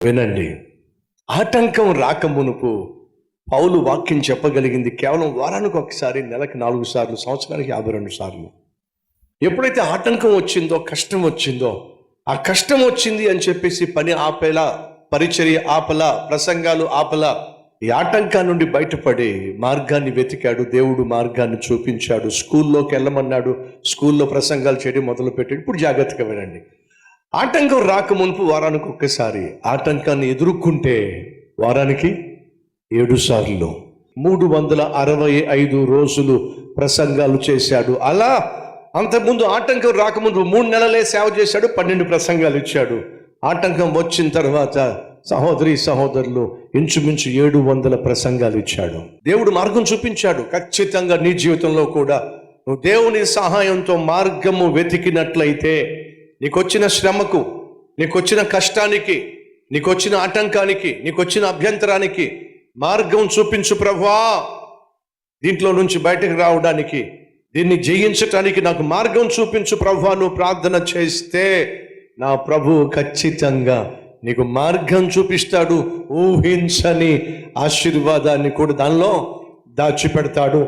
వినండి, ఆటంకం రాకమునుపు పౌలు వాక్యం చెప్పగలిగింది కేవలం వారానికి ఒకసారి, నెలకు 4 సార్లు, సంవత్సరానికి 52 సార్లు. ఎప్పుడైతే ఆటంకం వచ్చిందో, కష్టం వచ్చిందో, ఆ కష్టం వచ్చింది అని చెప్పేసి పని ఆపేలా, పరిచర్య ఆపలా, ప్రసంగాలు ఆపలా, ఈ ఆటంకా నుండి బయటపడి మార్గాన్ని వెతికాడు. దేవుడు మార్గాన్ని చూపించాడు. స్కూల్లోకి వెళ్ళమన్నాడు. స్కూల్లో ప్రసంగాలు చేయడం మొదలుపెట్టాడు. ఇప్పుడు జాగ్రత్తగా వినండి. ఆటంకం రాకమునుపు వారానికి ఒక్కసారి, ఆటంకాన్ని ఎదుర్కొంటే వారానికి 7 సార్లు, 365 రోజులు ప్రసంగాలు చేశాడు. అలా అంతకుముందు ఆటంకం రాకముందు 3 నెలలే సేవ చేశాడు, 12 ప్రసంగాలు ఇచ్చాడు. ఆటంకం వచ్చిన తర్వాత సహోదరి సహోదరులు ఇంచుమించు 700 ప్రసంగాలు ఇచ్చాడు. దేవుడు మార్గం చూపించాడు. ఖచ్చితంగా నీ జీవితంలో కూడా నువ్వు దేవుని సహాయంతో మార్గము వెతికినట్లయితే, నీకొచ్చిన శ్రమకు, నీకొచ్చిన కష్టానికి, నీకొచ్చిన ఆటంకానికి, నీకొచ్చిన అభ్యంతరానికి మార్గం చూపించు ప్రభువా, దీంట్లో నుంచి బయటకు రావడానికి, దీన్ని జయించటానికి నాకు మార్గం చూపించు ప్రభువా నువ్వు ప్రార్థన చేస్తే, నా ప్రభువు ఖచ్చితంగా నీకు మార్గం చూపిస్తాడు. ఊహించని ఆశీర్వాదాన్ని కూడా దానిలో దాచిపెడతాడు.